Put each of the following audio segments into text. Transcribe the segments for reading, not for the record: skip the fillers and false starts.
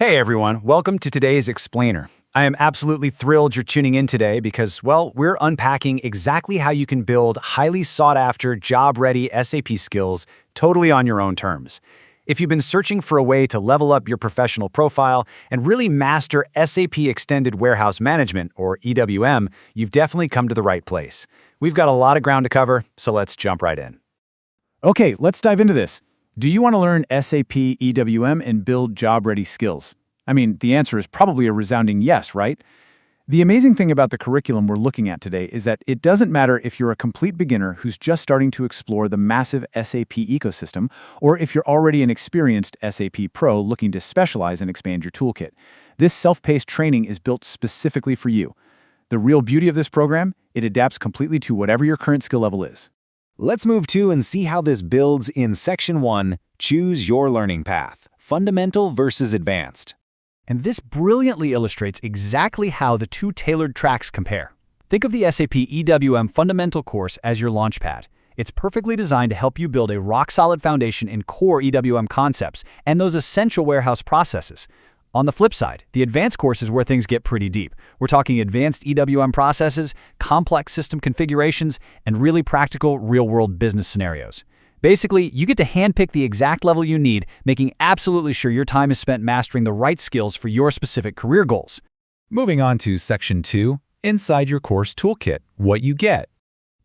Hey everyone, welcome to today's Explainer. I am absolutely thrilled you're tuning in today because, well, we're unpacking exactly how you can build highly sought-after, job-ready SAP skills totally on your own terms. If you've been searching for a way to level up your professional profile and really master SAP Extended Warehouse Management, or EWM, you've definitely come to the right place. We've got a lot of ground to cover, so let's jump right in. Okay, let's dive into this. Do you want to learn SAP EWM and build job-ready skills? I mean, the answer is probably a resounding yes, right? The amazing thing about the curriculum we're looking at today is that it doesn't matter if you're a complete beginner who's just starting to explore the massive SAP ecosystem, or if you're already an experienced SAP pro looking to specialize and expand your toolkit. This self-paced training is built specifically for you. The real beauty of this program, it adapts completely to whatever your current skill level is. Let's move to and see how this builds in Section 1, Choose Your Learning Path, Fundamental versus Advanced. And this brilliantly illustrates exactly how the two tailored tracks compare. Think of the SAP EWM Fundamental course as your launchpad. It's perfectly designed to help you build a rock-solid foundation in core EWM concepts and those essential warehouse processes. On the flip side, the advanced course is where things get pretty deep. We're talking advanced EWM processes, complex system configurations, and really practical real-world business scenarios. Basically, you get to handpick the exact level you need, making absolutely sure your time is spent mastering the right skills for your specific career goals. Moving on to Section 2, Inside Your Course Toolkit, What You Get.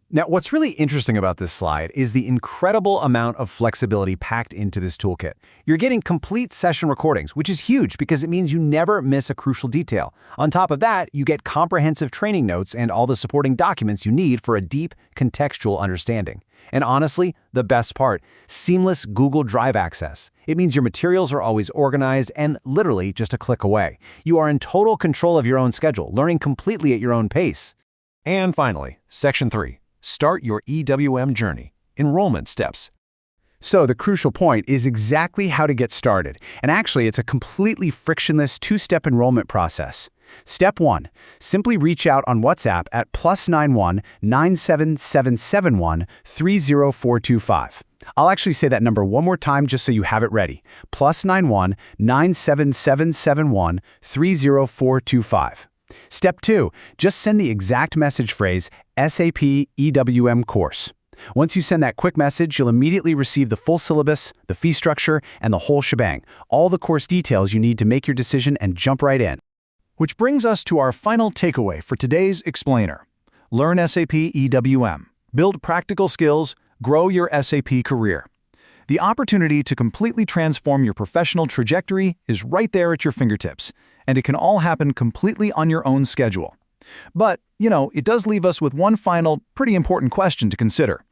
Now, what's really interesting about this slide is the incredible amount of flexibility packed into this toolkit. You're getting complete session recordings, which is huge because it means you never miss a crucial detail. On top of that, you get comprehensive training notes and all the supporting documents you need for a deep, contextual understanding. And honestly, the best part, seamless Google Drive access. It means your materials are always organized and literally just a click away. You are in total control of your own schedule, learning completely at your own pace. And finally, Section 3. Start your EWM journey. Enrollment steps. So the crucial point is exactly how to get started. And actually, it's a completely frictionless two-step enrollment process. Step 1. Simply reach out on WhatsApp at +91 97771 30425. I'll actually say that number one more time just so you have it ready. +91 97771 30425. Step 2. Just send the exact message phrase, SAP EWM course. Once you send that quick message, you'll immediately receive the full syllabus, the fee structure, and the whole shebang. All the course details you need to make your decision and jump right in. Which brings us to our final takeaway for today's Explainer. Learn SAP EWM. Build practical skills. Grow your SAP career. The opportunity to completely transform your professional trajectory is right there at your fingertips, and it can all happen completely on your own schedule. But, it does leave us with one final, pretty important question to consider.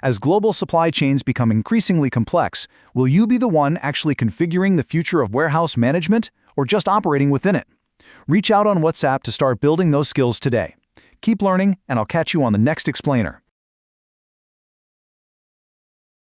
As global supply chains become increasingly complex, will you be the one actually configuring the future of warehouse management or just operating within it? Reach out on WhatsApp to start building those skills today. Keep learning, and I'll catch you on the next Explainer.